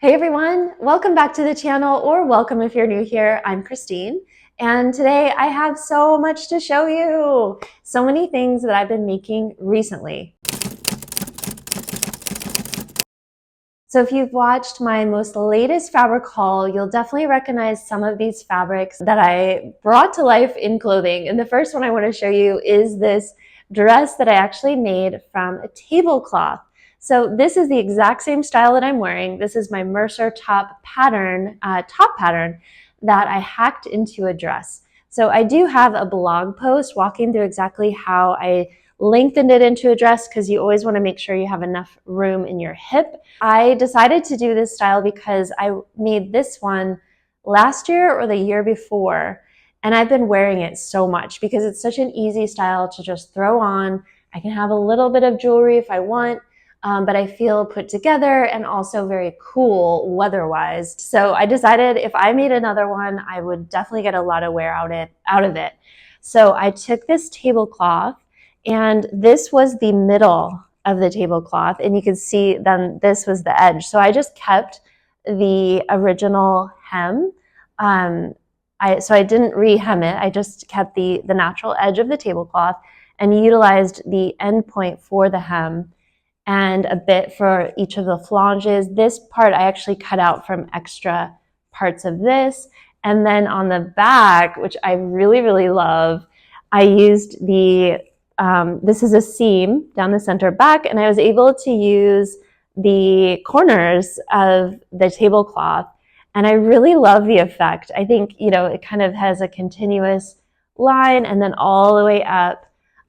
Hey everyone, welcome back to the channel, or welcome if you're new here. I'm Christine, and today I have so much to show you. So many things that I've been making recently. So if you've watched my most latest fabric haul, you'll definitely recognize some of these fabrics that I brought to life in clothing. And the first one I want to show you is this dress that I actually made from a tablecloth. So this is the exact same style that I'm wearing. This is my Mercer top pattern that I hacked into a dress. So I do have a blog post walking through exactly how I lengthened it into a dress, because you always want to make sure you have enough room in your hip. I decided to do this style because I made this one last year or the year before, and I've been wearing it so much because it's such an easy style to just throw on. I can have a little bit of jewelry if I want, but I feel put together and also very cool weather-wise. So I decided if I made another one, I would definitely get a lot of wear out of it. So I took this tablecloth, and this was the middle of the tablecloth, and you can see then this was the edge. So I just kept the original hem. So I didn't re-hem it. I just kept the natural edge of the tablecloth and utilized the end point for the hem and a bit for each of the flanges. This part I actually cut out from extra parts of this. And then on the back, which I really, really love, I used this is a seam down the center back, and I was able to use the corners of the tablecloth, and I really love the effect. I think, it kind of has a continuous line and then all the way up.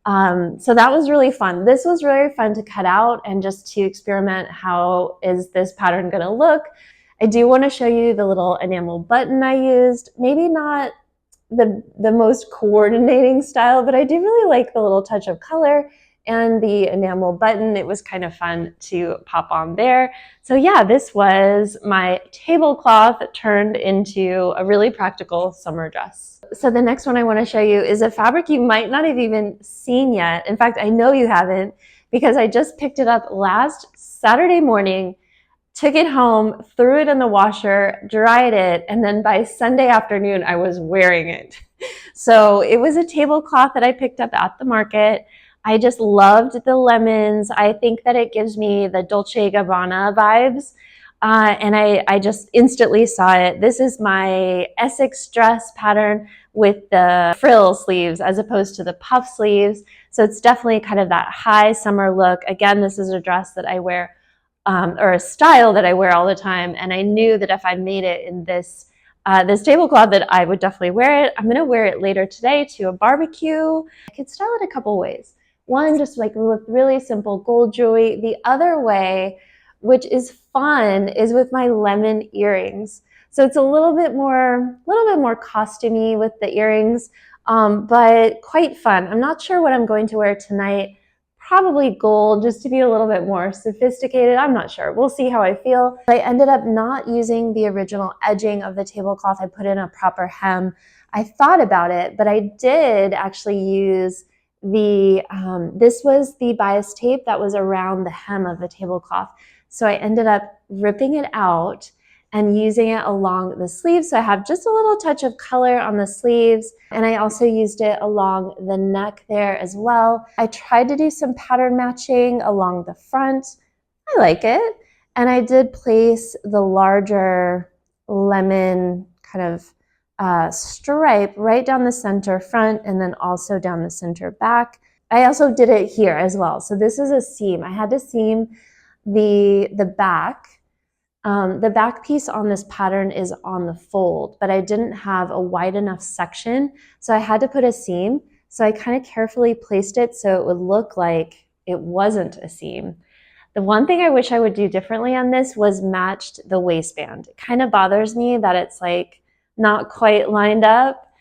So that was really fun. This was really fun to cut out and just to experiment. How is this pattern going to look? I do want to show you the little enamel button I used. Maybe not the most coordinating style, but I do really like the little touch of color and the enamel button. It was kind of fun to pop on there. So yeah, this was my tablecloth turned into a really practical summer dress. So the next one I want to show you is a fabric you might not have even seen yet. In fact, I know you haven't, because I just picked it up last Saturday morning, took it home, threw it in the washer, dried it, and then by Sunday afternoon, I was wearing it. So it was a tablecloth that I picked up at the market. I just loved the lemons. I think that it gives me the Dolce & Gabbana vibes. And I just instantly saw it. This is my Essex dress pattern with the frill sleeves as opposed to the puff sleeves. So it's definitely kind of that high summer look. Again, this is a dress that I wear, or a style that I wear all the time. And I knew that if I made it in this tablecloth, that I would definitely wear it. I'm going to wear it later today to a barbecue. I could style it a couple ways. One, just like with really simple gold jewelry. The other way, which is fun, is with my lemon earrings. So it's a little bit more costumey with the earrings, but quite fun. I'm not sure what I'm going to wear tonight. Probably gold, just to be a little bit more sophisticated. I'm not sure. We'll see how I feel. I ended up not using the original edging of the tablecloth. I put in a proper hem. I thought about it, but I did actually use this was the bias tape that was around the hem of the tablecloth. So I ended up ripping it out and using it along the sleeves. So I have just a little touch of color on the sleeves, and I also used it along the neck there as well. I tried to do some pattern matching along the front. I like it. And I did place the larger lemon kind of stripe right down the center front, and then also down the center back. I also did it here as well. So this is a seam. I had to seam the back. The back piece on this pattern is on the fold, but I didn't have a wide enough section, so I had to put a seam. So I kind of carefully placed it so it would look like it wasn't a seam. The one thing I wish I would do differently on this was matched the waistband. It kind of bothers me that it's like not quite lined up.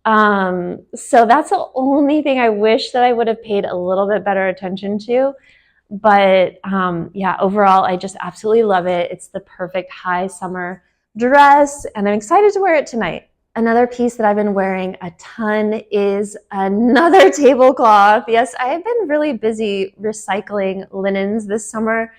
So that's the only thing I wish that I would have paid a little bit better attention to. But yeah, overall, I just absolutely love it. It's the perfect high summer dress, and I'm excited to wear it tonight. Another piece that I've been wearing a ton is another tablecloth. Yes, I have been really busy recycling linens this summer.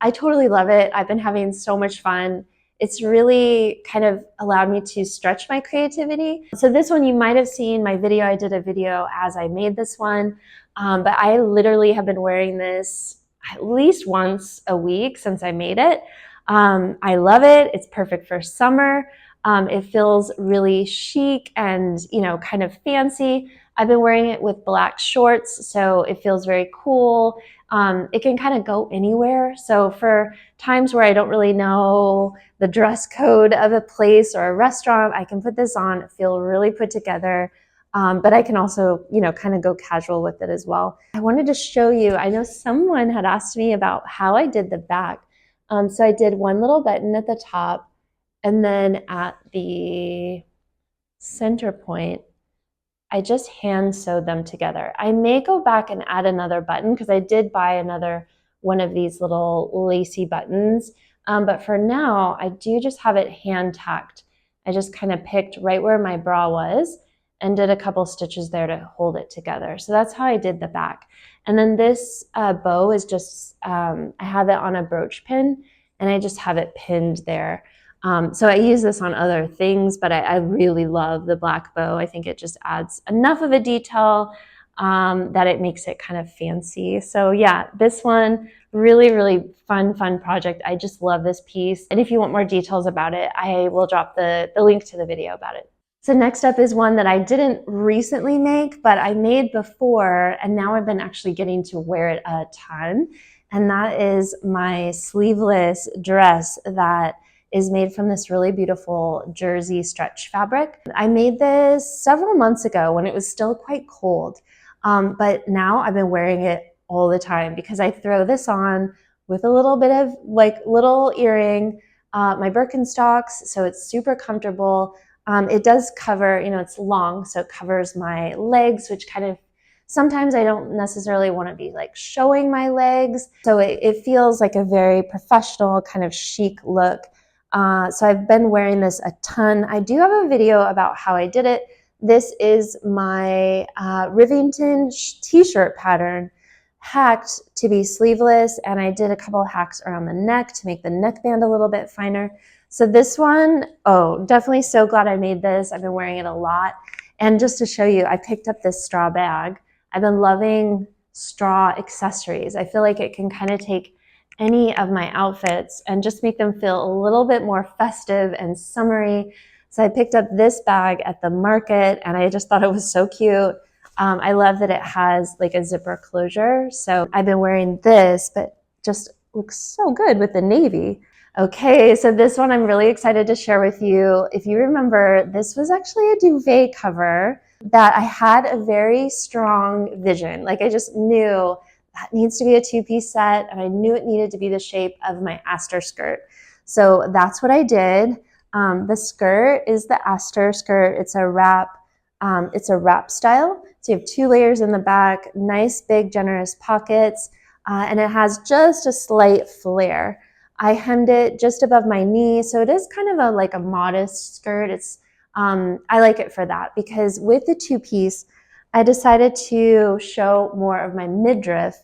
I totally love it. I've been having so much fun. It's really kind of allowed me to stretch my creativity. So this one, you might have seen my video. I did a video as I made this one, but I literally have been wearing this at least once a week since I made it. I love it. It's perfect for summer. It feels really chic and, you know, kind of fancy. I've been wearing it with black shorts, so it feels very cool. It can kind of go anywhere. So for times where I don't really know the dress code of a place or a restaurant, I can put this on, feel really put together. But I can also, you know, kind of go casual with it as well. I wanted to show you, I know someone had asked me about how I did the back. So I did one little button at the top, and then at the center point, I just hand sewed them together. I may go back and add another button because I did buy another one of these little lacy buttons. But for now, I do just have it hand tacked. I just kind of picked right where my bra was and did a couple stitches there to hold it together. So that's how I did the back. And then this bow is just, I have it on a brooch pin and I just have it pinned there. So I use this on other things, but I really love the black bow. I think it just adds enough of a detail that it makes it kind of fancy. So yeah, this one, really, really fun project. I just love this piece. And if you want more details about it, I will drop the link to the video about it. So next up is one that I didn't recently make, but I made before, and now I've been actually getting to wear it a ton. And that is my sleeveless dress that is made from this really beautiful jersey stretch fabric. I made this several months ago when it was still quite cold, but now I've been wearing it all the time because I throw this on with a little bit of like little earring, my Birkenstocks, so it's super comfortable. It does cover, you know, it's long, so it covers my legs, which kind of, sometimes I don't necessarily want to be like showing my legs. So it feels like a very professional kind of chic look. So I've been wearing this a ton. I do have a video about how I did it. This is my Rivington t-shirt pattern hacked to be sleeveless, and I did a couple of hacks around the neck to make the neckband a little bit finer. So this one, oh, definitely so glad I made this. I've been wearing it a lot. And just to show you, I picked up this straw bag. I've been loving straw accessories. I feel like it can kind of take any of my outfits and just make them feel a little bit more festive and summery. So I picked up this bag at the market and I just thought it was so cute. I love that it has like a zipper closure. So I've been wearing this, but just looks so good with the navy. Okay, so this one I'm really excited to share with you. If you remember, this was actually a duvet cover that I had a very strong vision. Like I just knew that needs to be a two-piece set, and I knew it needed to be the shape of my Aster skirt. So that's what I did. The skirt is the Aster skirt. It's a wrap style. So you have 2 layers in the back, nice big generous pockets, and it has just a slight flare. I hemmed it just above my knee, so it is kind of like a modest skirt. It's I like it for that because with the 2-piece, I decided to show more of my midriff.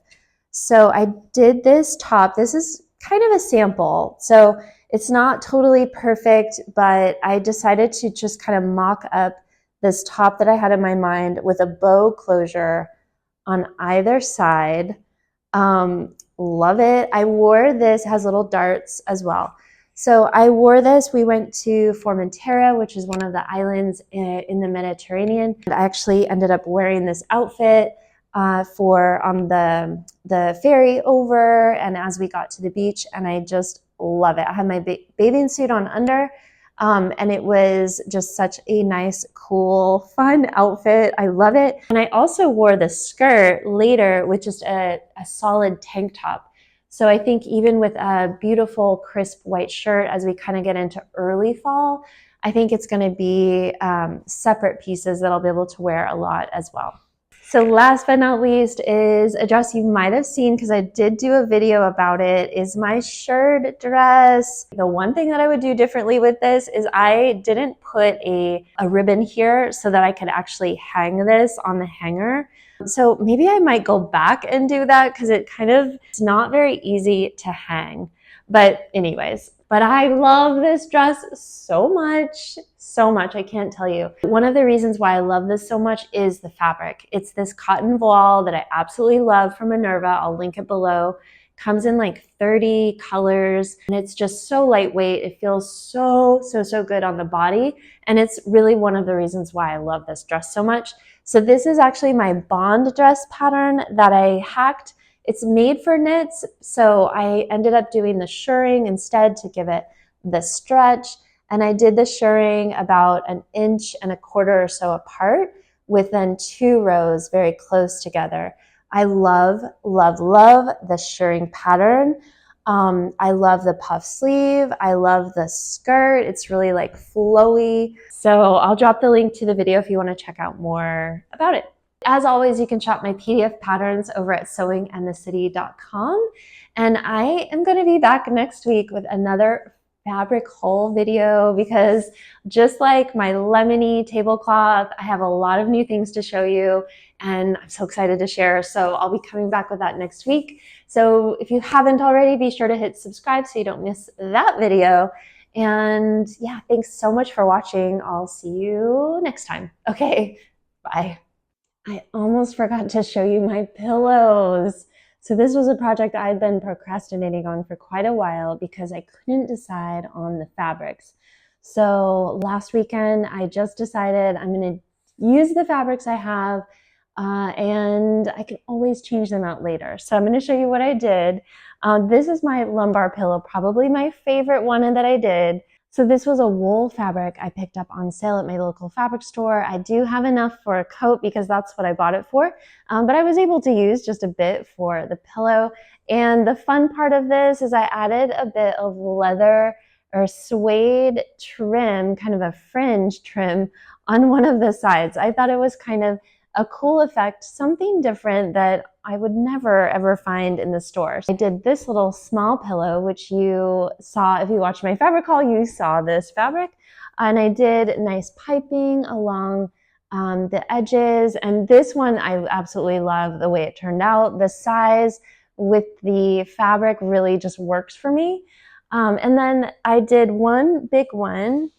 So I did this top. This is kind of a sample, so it's not totally perfect, but I decided to just kind of mock up this top that I had in my mind with a bow closure on either side. Love it. I wore this, it has little darts as well. So I wore this, we went to Formentera, which is one of the islands in the Mediterranean. I actually ended up wearing this outfit on the ferry over and as we got to the beach, and I just love it. I had my bathing suit on under, and it was just such a nice, cool, fun outfit. I love it. And I also wore the skirt later with just a solid tank top. So I think even with a beautiful, crisp white shirt, as we kind of get into early fall, I think it's going to be separate pieces that I'll be able to wear a lot as well. So last but not least is a dress you might have seen because I did do a video about it, is my shirred dress. The one thing that I would do differently with this is I didn't put a ribbon here so that I could actually hang this on the hanger. So maybe I might go back and do that because it's not very easy to hang. But anyways, but I love this dress so much, I can't tell you. One of the reasons why I love this so much is the fabric. It's this cotton voile that I absolutely love from Minerva. I'll link it below. Comes in like 30 colors and it's just so lightweight. It feels so good on the body. And it's really one of the reasons why I love this dress so much. So this is actually my bond dress pattern that I hacked. It's made for knits, so I ended up doing the shirring instead to give it the stretch. And I did the shirring about 1.25 inches or so apart with then 2 rows very close together. I love the shirring pattern. I love the puff sleeve. I love the skirt. It's really like flowy. So I'll drop the link to the video if you want to check out more about it. As always, you can shop my PDF patterns over at sewingandthecity.com. And I am going to be back next week with another fabric haul video because just like my lemony tablecloth, I have a lot of new things to show you and I'm so excited to share. So I'll be coming back with that next week. So if you haven't already, be sure to hit subscribe so you don't miss that video. And yeah, thanks so much for watching. I'll see you next time. Okay, bye. I almost forgot to show you my pillows. So this was a project I'd been procrastinating on for quite a while because I couldn't decide on the fabrics. So last weekend, I just decided I'm going to use the fabrics I have and I can always change them out later. So I'm going to show you what I did. This is my lumbar pillow, probably my favorite one that I did. So this was a wool fabric I picked up on sale at my local fabric store. I do have enough for a coat because that's what I bought it for, but I was able to use just a bit for the pillow. And the fun part of this is I added a bit of leather or suede trim, kind of a fringe trim on one of the sides. I thought it was kind of a cool effect, something different that I would never ever find in the stores. I did this little small pillow, which you saw if you watched my fabric haul, you saw this fabric. And I did nice piping along the edges. And this one, I absolutely love the way it turned out. The size with the fabric really just works for me. And then I did one big one.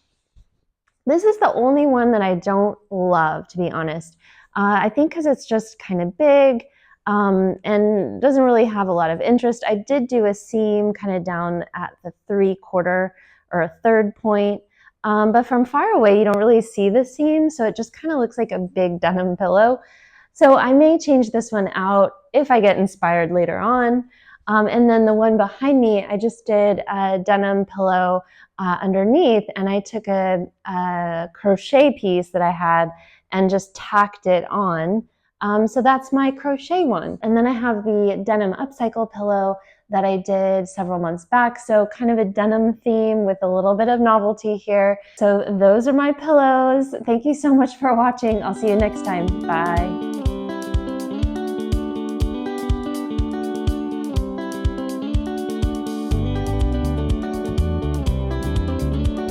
This is the only one that I don't love, to be honest. I think because it's just kind of big and doesn't really have a lot of interest. I did do a seam kind of down at the 3/4 or a 1/3 point, but from far away you don't really see the seam, so it just kind of looks like a big denim pillow. So I may change this one out if I get inspired later on. And then the one behind me, I just did a denim pillow underneath, and I took a crochet piece that I had and just tacked it on. So that's my crochet one. And then I have the denim upcycle pillow that I did several months back. So kind of a denim theme with a little bit of novelty here. So those are my pillows. Thank you so much for watching. I'll see you next time. Bye.